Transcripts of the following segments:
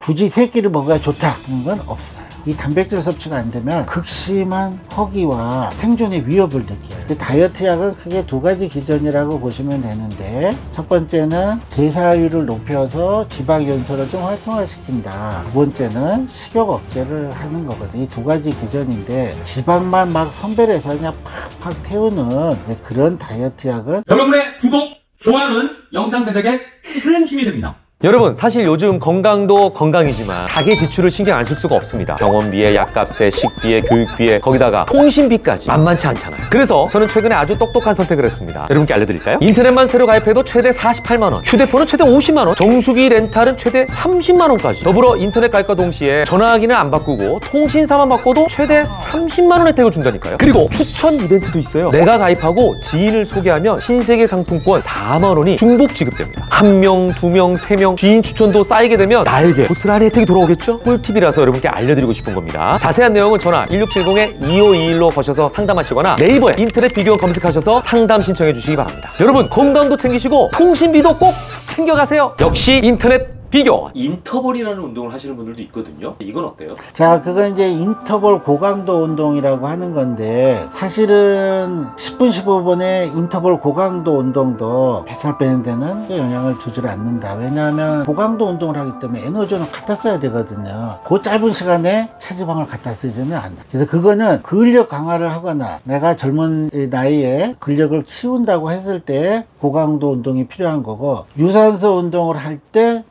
굳이 3끼를 먹어야 좋다는 건 없어요. 이 단백질 섭취가 안 되면 극심한 허기와 생존의 위협을 느껴요. 다이어트 약은 크게 2가지 기전이라고 보시면 되는데, 첫 번째는 대사율을 높여서 지방 연소를 좀 활성화시킨다. 두 번째는 식욕 억제를 하는 거거든요. 이 2가지 기전인데, 지방만 막 선별해서 그냥 팍팍 태우는 그런 다이어트 약은 여러분의 구독, 좋아요는 영상 제작에 큰 힘이 됩니다. 여러분, 사실 요즘 건강도 건강이지만 가계 지출을 신경 안 쓸 수가 없습니다. 병원비에, 약값에, 식비에, 교육비에, 거기다가 통신비까지 만만치 않잖아요. 그래서 저는 최근에 아주 똑똑한 선택을 했습니다. 여러분께 알려드릴까요? 인터넷만 새로 가입해도 최대 48만원, 휴대폰은 최대 50만원, 정수기 렌탈은 최대 30만원까지, 더불어 인터넷 가입과 동시에 전화기는 안 바꾸고 통신사만 바꿔도 최대 30만원 혜택을 준다니까요. 그리고 추천 이벤트도 있어요. 내가 가입하고 지인을 소개하면 신세계 상품권 4만원이 중복 지급됩니다. 1명, 2명, 3명 지인 추천도 쌓이게 되면 나에게 고스란히 혜택이 돌아오겠죠? 꿀팁이라서 여러분께 알려드리고 싶은 겁니다. 자세한 내용은 전화 1670-2521로 거셔서 상담하시거나 네이버에 인터넷 비교원 검색하셔서 상담 신청해 주시기 바랍니다. 여러분, 건강도 챙기시고 통신비도 꼭 챙겨가세요. 역시 인터넷 비교. 인터벌이라는 운동을 하시는 분들도 있거든요. 이건 어때요? 자, 그건 이제 인터벌 고강도 운동이라고 하는 건데, 사실은 10분 15분의 인터벌 고강도 운동도 뱃살 빼는 데는 영향을 주질 않는다. 왜냐하면 고강도 운동을 하기 때문에 에너지는 갖다 써야 되거든요. 그 짧은 시간에 체지방을 갖다 쓰지는 않아. 그래서 그거는 근력 강화를 하거나 내가 젊은 나이에 근력을 키운다고 했을 때 고강도 운동이 필요한 거고, 유산소 운동을 할때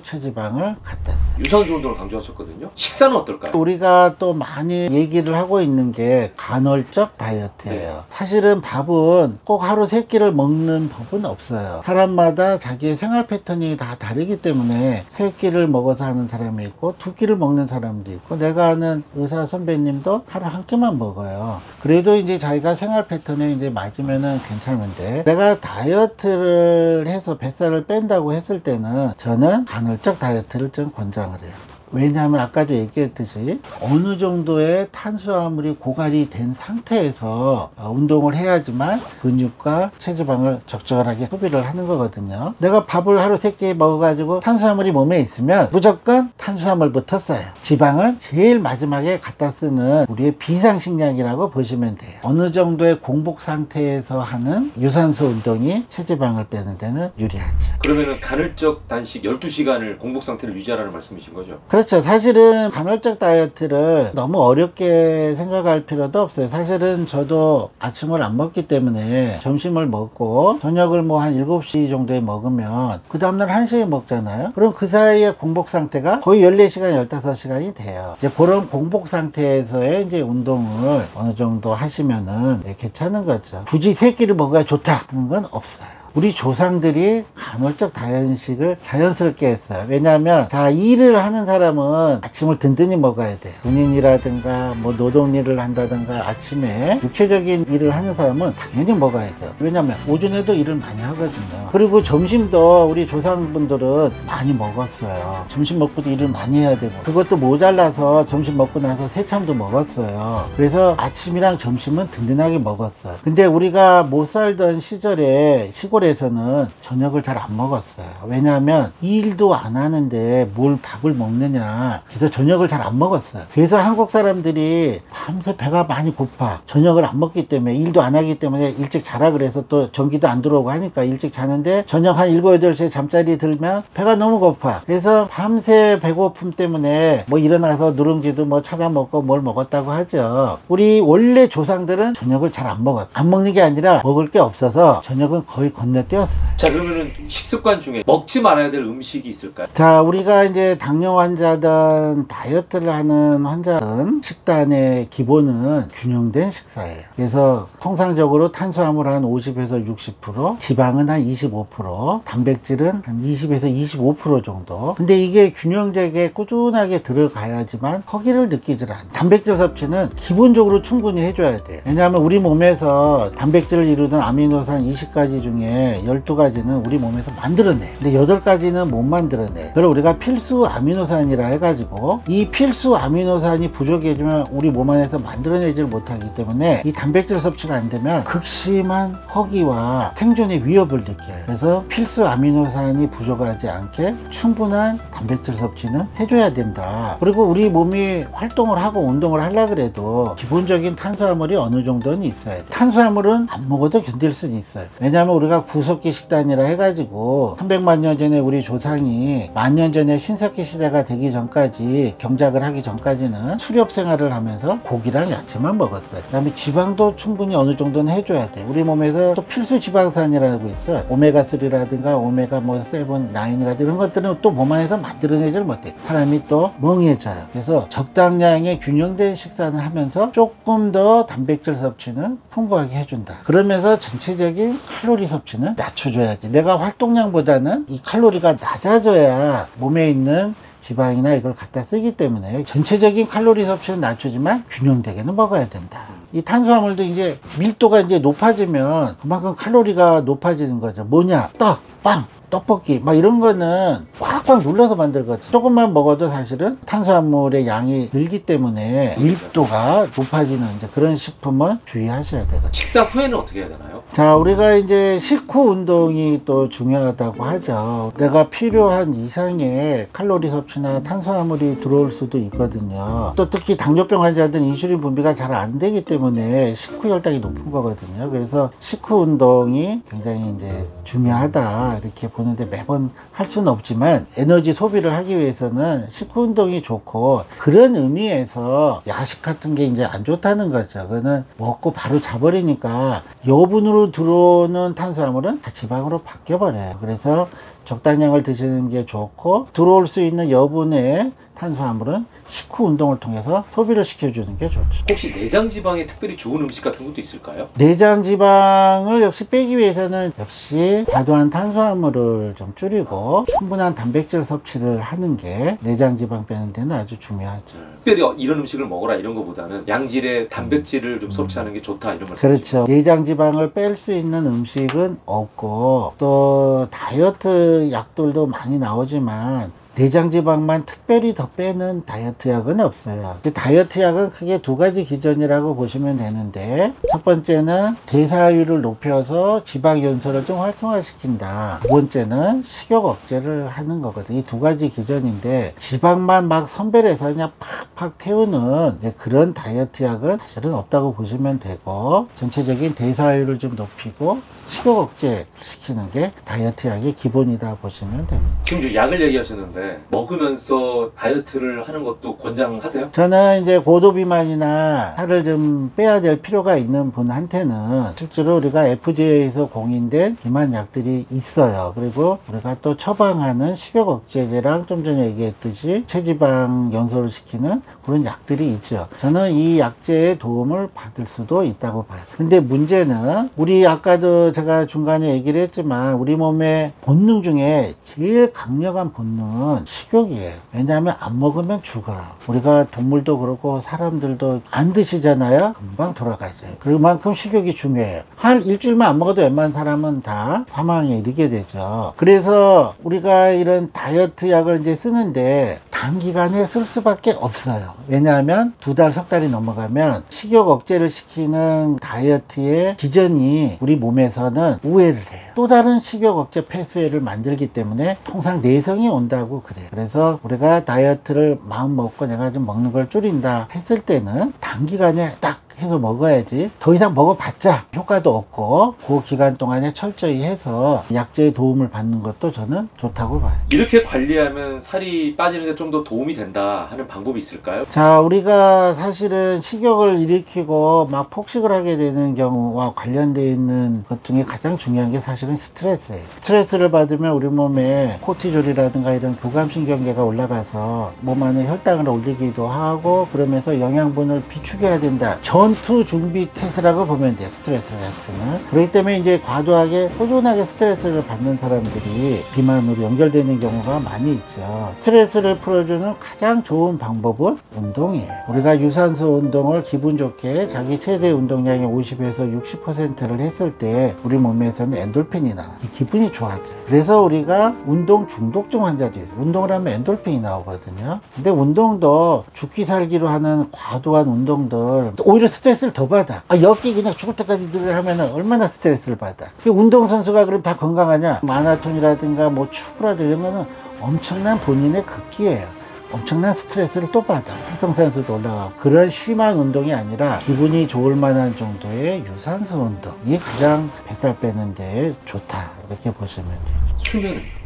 체지방을 갖다 써요. 유산소 운동을 강조하셨거든요. 식사는 어떨까요? 우리가 또 많이 얘기를 하고 있는 게 간헐적 다이어트예요. 사실은 밥은 꼭 하루 3끼를 먹는 법은 없어요. 사람마다 자기의 생활 패턴이 다 다르기 때문에 3끼를 먹어서 하는 사람이 있고 2끼를 먹는 사람도 있고, 내가 아는 의사 선배님도 하루 1끼만 먹어요. 그래도 이제 자기가 생활 패턴에 이제 맞으면은 괜찮은데, 내가 다이어트를 해서 뱃살을 뺀다고 했을 때는 저는 간헐적 다이어트를 좀 권장을 해요. 왜냐하면 아까도 얘기했듯이 어느 정도의 탄수화물이 고갈이 된 상태에서 운동을 해야지만 근육과 체지방을 적절하게 소비를 하는 거거든요. 내가 밥을 하루 3끼 먹어가지고 탄수화물이 몸에 있으면 무조건 탄수화물부터 써요. 지방은 제일 마지막에 갖다 쓰는 우리의 비상식량이라고 보시면 돼요. 어느 정도의 공복 상태에서 하는 유산소 운동이 체지방을 빼는 데는 유리하죠. 그러면은 간헐적 단식 12시간을 공복 상태를 유지하라는 말씀이신 거죠? 그렇죠. 사실은 간헐적 다이어트를 너무 어렵게 생각할 필요도 없어요. 사실은 저도 아침을 안 먹기 때문에 점심을 먹고 저녁을 뭐 한 7시 정도에 먹으면 그 다음날 1시에 먹잖아요. 그럼 그 사이에 공복 상태가 거의 14시간, 15시간이 돼요. 이제 그런 공복 상태에서의 이제 운동을 어느 정도 하시면은 괜찮은 거죠. 굳이 3끼를 먹어야 좋다는 건 없어요. 우리 조상들이 간헐적 단식을 자연스럽게 했어요. 왜냐하면 자, 일을 하는 사람은 아침을 든든히 먹어야 돼요. 군인이라든가 뭐 노동일을 한다든가 아침에 육체적인 일을 하는 사람은 당연히 먹어야 돼요. 왜냐하면 오전에도 일을 많이 하거든요. 그리고 점심도 우리 조상분들은 많이 먹었어요. 점심 먹고도 일을 많이 해야 되고, 그것도 모자라서 점심 먹고 나서 새참도 먹었어요. 그래서 아침이랑 점심은 든든하게 먹었어요. 근데 우리가 못 살던 시절에 시골에서는 저녁을 잘 안 먹었어요. 왜냐하면 일도 안 하는데 뭘 밥을 먹느냐, 그래서 저녁을 잘 안 먹었어요. 그래서 한국 사람들이 밤새 배가 많이 고파, 저녁을 안 먹기 때문에, 일도 안 하기 때문에 일찍 자라 그래서 또 전기도 안 들어오고 하니까 일찍 자는데, 저녁 한 7, 8시에 잠자리 들면 배가 너무 고파. 그래서 밤새 배고픔 때문에 뭐 일어나서 누룽지도 뭐 찾아 먹고 뭘 먹었다고 하죠. 우리 원래 조상들은 저녁을 잘 안 먹었어요. 안 먹는 게 아니라 먹을 게 없어서 저녁은 거의 건너뛰었어요. 자, 그러면은 식습관 중에 먹지 말아야 될 음식이 있을까요? 자, 우리가 이제 당뇨 환자든 다이어트를 하는 환자든 식단의 기본은 균형된 식사예요. 그래서 통상적으로 탄수화물 한 50에서 60%, 지방은 한 25%, 단백질은 한 20에서 25% 정도. 근데 이게 균형되게 꾸준하게 들어가야지만 허기를 느끼질 않아요. 단백질 섭취는 기본적으로 충분히 해줘야 돼요. 왜냐하면 우리 몸에서 단백질을 이루는 아미노산 20가지 중에 중에 12가지는 우리 몸에서 만들어내. 근데 8가지는 못 만들어내. 그걸 우리가 필수 아미노산이라 해가지고 이 필수 아미노산이 부족해지면 우리 몸 안에서 만들어내질 못하기 때문에 이 단백질 섭취가 안 되면 극심한 허기와 생존의 위협을 느껴요. 그래서 필수 아미노산이 부족하지 않게 충분한 단백질 섭취는 해줘야 된다. 그리고 우리 몸이 활동을 하고 운동을 하려고 해도 기본적인 탄수화물이 어느 정도는 있어야 돼. 탄수화물은 안 먹어도 견딜 수는 있어요. 왜냐하면 우리가 구석기 식단이라 해가지고 300만 년 전에 우리 조상이 1000년 전에 신석기 시대가 되기 전까지, 경작을 하기 전까지는 수렵 생활을 하면서 고기랑 야채만 먹었어요. 그 다음에 지방도 충분히 어느 정도는 해줘야 돼. 우리 몸에서 또 필수 지방산이라고 있어요. 오메가3라든가 오메가 7, 9이라든가 이런 것들은 또 몸 안에서 만들어내질 못해. 사람이 또 멍해져요. 그래서 적당량의 균형된 식사를 하면서 조금 더 단백질 섭취는 풍부하게 해준다. 그러면서 전체적인 칼로리 섭취는 낮춰줘야지. 내가 활동량보다는 이 칼로리가 낮아져야 몸에 있는 지방이나 이걸 갖다 쓰기 때문에 전체적인 칼로리 섭취는 낮추지만 균형되게는 먹어야 된다. 이 탄수화물도 이제 밀도가 이제 높아지면 그만큼 칼로리가 높아지는 거죠. 뭐냐? 떡, 빵, 떡볶이 막 이런 거는 꽉꽉 눌러서 만들거든. 조금만 먹어도 사실은 탄수화물의 양이 늘기 때문에 밀도가 높아지는 이제 그런 식품은 주의하셔야 되거든요. 식사 후에는 어떻게 해야 되나요? 자, 우리가 이제 식후 운동이 또 중요하다고 하죠. 내가 필요한 이상의 칼로리 섭취나 탄수화물이 들어올 수도 있거든요. 또 특히 당뇨병 환자들은 인슐린 분비가 잘 안 되기 때문에 식후 혈당이 높은 거거든요. 그래서 식후 운동이 굉장히 이제 중요하다 이렇게 보는데 매번 할 수는 없지만 에너지 소비를 하기 위해서는 식후 운동이 좋고, 그런 의미에서 야식 같은 게 이제 안 좋다는 거죠. 그거는 먹고 바로 자버리니까 여분으로 들어오는 탄수화물은 다 지방으로 바뀌어 버려요. 그래서 적당량을 드시는 게 좋고, 들어올 수 있는 여분의 탄수화물은 식후 운동을 통해서 소비를 시켜주는 게 좋죠. 혹시 내장 지방에 특별히 좋은 음식 같은 것도 있을까요? 내장 지방을 역시 빼기 위해서는 역시 과도한 탄수화물을 좀 줄이고 충분한 단백질 섭취를 하는 게 내장 지방 빼는 데는 아주 중요하죠. 특별히 이런 음식을 먹어라 이런 것보다는 양질의 단백질을 좀 섭취하는 게 좋다 이런 말씀이죠. 그렇죠. 내장 지방을 뺄 수 있는 음식은 없고, 또 다이어트 약들도 많이 나오지만 내장 지방만 특별히 더 빼는 다이어트 약은 없어요. 다이어트 약은 크게 2가지 기전이라고 보시면 되는데, 첫 번째는 대사율을 높여서 지방 연소를 좀 활성화시킨다. 두 번째는 식욕 억제를 하는 거거든요. 이 2가지 기전인데, 지방만 막 선별해서 그냥 팍팍 태우는 이제 그런 다이어트 약은 사실은 없다고 보시면 되고, 전체적인 대사율을 좀 높이고 식욕 억제 시키는 게 다이어트 약의 기본이다 보시면 됩니다. 지금 약을 얘기하셨는데 먹으면서 다이어트를 하는 것도 권장하세요? 저는 이제 고도비만이나 살을 좀 빼야 될 필요가 있는 분한테는 실제로 우리가 FDA에서 공인된 비만 약들이 있어요. 그리고 우리가 또 처방하는 식욕 억제제랑 좀 전에 얘기했듯이 체지방 연소를 시키는 그런 약들이 있죠. 저는 이 약제의 도움을 받을 수도 있다고 봐요. 근데 문제는 우리 아까도 제가 중간에 얘기를 했지만 우리 몸의 본능 중에 제일 강력한 본능은 식욕이에요. 왜냐하면 안 먹으면 죽어. 우리가 동물도 그렇고 사람들도 안 드시잖아요. 금방 돌아가죠. 그만큼 식욕이 중요해요. 한 일주일만 안 먹어도 웬만한 사람은 다 사망에 이르게 되죠. 그래서 우리가 이런 다이어트 약을 이제 쓰는데 단기간에 쓸 수밖에 없어요. 왜냐하면 2달, 3달이 넘어가면 식욕 억제를 시키는 다이어트의 기전이 우리 몸에서는 우회를 해요. 또 다른 식욕 억제 폐수회를 만들기 때문에 통상 내성이 온다고 그래요. 그래서 우리가 다이어트를 마음 먹고 내가 좀 먹는 걸 줄인다 했을 때는 단기간에 딱 해서 먹어야지, 더 이상 먹어봤자 효과도 없고 그 기간 동안에 철저히 해서 약제의 도움을 받는 것도 저는 좋다고 봐요. 이렇게 관리하면 살이 빠지는 데 좀 더 도움이 된다 하는 방법이 있을까요? 자, 우리가 사실은 식욕을 일으키고 막 폭식을 하게 되는 경우와 관련되어 있는 것 중에 가장 중요한 게 사실은 스트레스예요. 스트레스를 받으면 우리 몸에 코티졸이라든가 이런 교감신경계가 올라가서 몸 안에 혈당을 올리기도 하고, 그러면서 영양분을 비축해야 된다. 전 전투 준비 태세라고 보면 돼요. 스트레스 자체는. 그렇기 때문에 이제 과도하게 꾸준하게 스트레스를 받는 사람들이 비만으로 연결되는 경우가 많이 있죠. 스트레스를 풀어주는 가장 좋은 방법은 운동이에요. 우리가 유산소 운동을 기분 좋게 자기 최대 운동량의 50에서 60%를 했을 때 우리 몸에서는 엔돌핀이 나와요. 기분이 좋아져요. 그래서 우리가 운동 중독증 환자도 있어요. 운동을 하면 엔돌핀이 나오거든요. 근데 운동도 죽기 살기로 하는 과도한 운동들 오히려 스트레스를 더 받아. 엮기 그냥 죽을 때까지 늘 하면 얼마나 스트레스를 받아. 운동선수가 그럼 다 건강하냐? 마라톤이라든가 뭐 축구라든가 이런 거는 엄청난 본인의 극기예요. 엄청난 스트레스를 또 받아. 활성산소도 올라가고. 그런 심한 운동이 아니라 기분이 좋을 만한 정도의 유산소 운동이 가장 뱃살 빼는데 좋다, 이렇게 보시면 돼요. 수면은?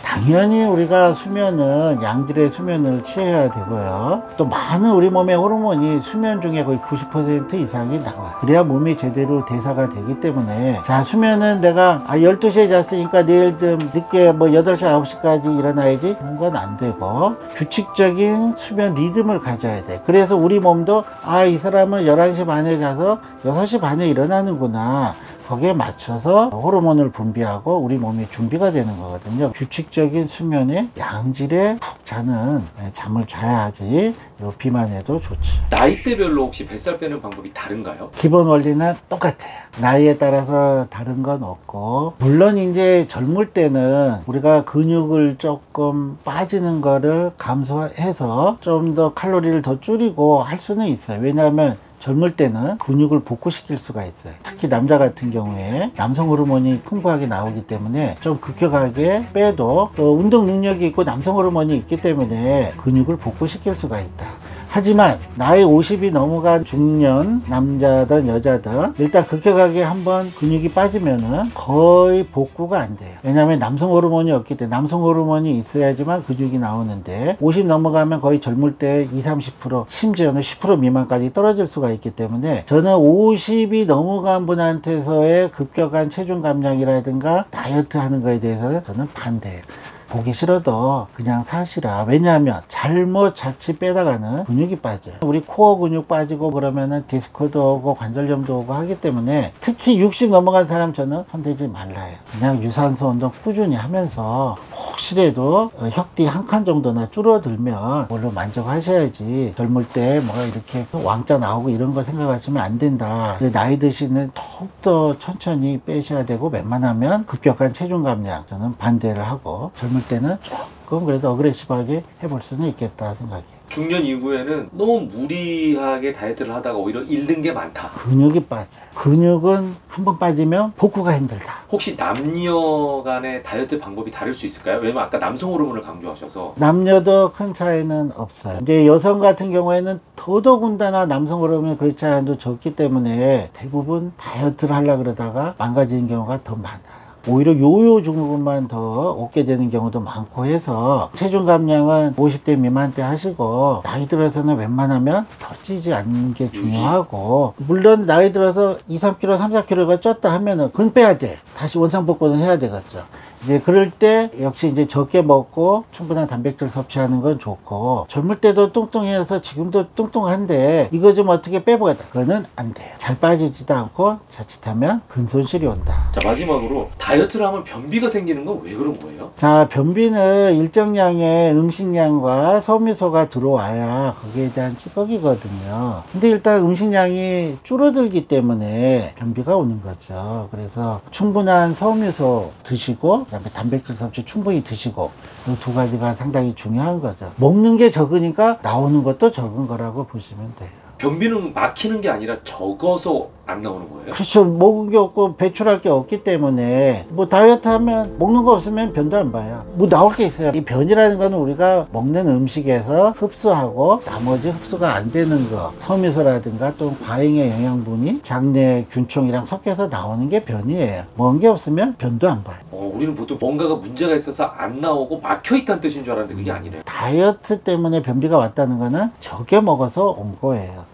당연히 우리가 수면은 양질의 수면을 취해야 되고요. 또 많은 우리 몸의 호르몬이 수면 중에 거의 90% 이상이 나와요. 그래야 몸이 제대로 대사가 되기 때문에, 자, 수면은 내가 12시에 잤으니까 내일 좀 늦게 뭐 8시 9시까지 일어나야지, 그런 건 안 되고 규칙적인 수면 리듬을 가져야 돼. 그래서 우리 몸도 이 사람은 11시 반에 자서 6시 반에 일어나는구나, 거기에 맞춰서 호르몬을 분비하고 우리 몸이 준비가 되는 거거든요. 규칙적인 수면에 양질의 푹 자는 잠을 자야지 요 비만에도 좋죠. 나이대별로 혹시 뱃살 빼는 방법이 다른가요? 기본 원리는 똑같아요. 나이에 따라서 다른 건 없고, 물론 이제 젊을 때는 우리가 근육을 조금 빠지는 거를 감소해서 좀 더 칼로리를 더 줄이고 할 수는 있어요. 왜냐하면 젊을 때는 근육을 복구시킬 수가 있어요. 특히 남자 같은 경우에 남성 호르몬이 풍부하게 나오기 때문에 좀 급격하게 빼도 또 운동 능력이 있고 남성 호르몬이 있기 때문에 근육을 복구시킬 수가 있다. 하지만 나이 50이 넘어간 중년 남자든 여자든 일단 급격하게 한번 근육이 빠지면은 거의 복구가 안 돼요. 왜냐하면 남성 호르몬이 없기 때문에. 남성 호르몬이 있어야지만 근육이 나오는데 50 넘어가면 거의 젊을 때 20-30% 심지어는 10% 미만까지 떨어질 수가 있기 때문에, 저는 50이 넘어간 분한테서의 급격한 체중 감량이라든가 다이어트 하는 거에 대해서는 저는 반대예요. 보기 싫어도 그냥 사시라. 왜냐하면 잘못 자칫 빼다가는 근육이 빠져요. 우리 코어 근육 빠지고 그러면은 디스크도 오고 관절염도 오고 하기 때문에, 특히 60 넘어간 사람 저는 손대지 말라요. 그냥 유산소 운동 꾸준히 하면서 혹시라도 혁띠 한 칸 정도나 줄어들면 그걸로 만족하셔야지, 젊을 때 뭐 이렇게 왕자 나오고 이런 거 생각하시면 안 된다. 나이 드시는 더욱더 천천히 빼셔야 되고, 웬만하면 급격한 체중 감량 저는 반대를 하고, 젊을 때는 조금 그래도 어그레시브하게 해볼 수는 있겠다 생각해요. 중년 이후에는 너무 무리하게 다이어트를 하다가 오히려 잃는 게 많다. 근육이 빠져요. 근육은 한번 빠지면 복구가 힘들다. 혹시 남녀 간의 다이어트 방법이 다를 수 있을까요? 왜냐면 아까 남성 호르몬을 강조하셔서. 남녀도 큰 차이는 없어요. 이제 여성 같은 경우에는 더더군다나 남성 호르몬이 그렇지 않아도 적기 때문에 대부분 다이어트를 하려고 그러다가 망가지는 경우가 더 많아요. 오히려 요요 증후군만 더 얻게 되는 경우도 많고 해서, 체중 감량은 50대 미만 때 하시고, 나이 들어서는 웬만하면 더 찌지 않는 게 중요하고, 물론 나이 들어서 2-3kg, 3-4kg가 쪘다 하면은 근 빼야 돼. 다시 원상복구는 해야 되겠죠. 이제 그럴 때 역시 이제 적게 먹고 충분한 단백질 섭취하는 건 좋고, 젊을 때도 뚱뚱해서 지금도 뚱뚱한데 이거 좀 어떻게 빼보겠다, 그거는 안 돼요. 잘 빠지지도 않고 자칫하면 근손실이 온다. 자, 마지막으로 다이어트를 하면 변비가 생기는 건 왜 그런 거예요? 자, 변비는 일정량의 음식량과 섬유소가 들어와야 거기에 대한 찌꺼기거든요. 근데 일단 음식량이 줄어들기 때문에 변비가 오는 거죠. 그래서 충분한 섬유소 드시고, 그다음에 단백질 섭취 충분히 드시고, 이 두 가지가 상당히 중요한 거죠. 먹는 게 적으니까 나오는 것도 적은 거라고 보시면 돼요. 변비는 막히는 게 아니라 적어서 안 나오는 거예요? 그렇죠. 먹은 게 없고 배출할 게 없기 때문에, 뭐 다이어트 하면 먹는 거 없으면 변도 안 봐요. 뭐 나올 게 있어요. 이 변이라는 거는 우리가 먹는 음식에서 흡수하고 나머지 흡수가 안 되는 거, 섬유소라든가 또 과잉의 영양분이 장내 균총이랑 섞여서 나오는 게 변이에요. 먹은 게 없으면 변도 안 봐요. 우리는 보통 뭔가가 문제가 있어서 안 나오고 막혀있다는 뜻인 줄 알았는데 그게 아니래요. 다이어트 때문에 변비가 왔다는 거는 적게 먹어서 온 거예요.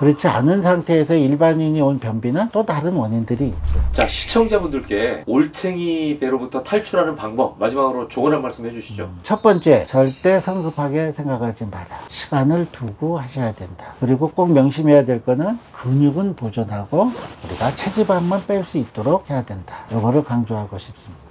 그렇지 않은 상태에서 일반인이 온 변비는 또 다른 원인들이 있죠. 자, 시청자분들께 올챙이 배로부터 탈출하는 방법 마지막으로 조언 한 말씀 해주시죠. 첫 번째, 절대 성급하게 생각하지 마라. 시간을 두고 하셔야 된다. 그리고 꼭 명심해야 될 거는 근육은 보존하고 우리가 체지방만 뺄 수 있도록 해야 된다. 이거를 강조하고 싶습니다.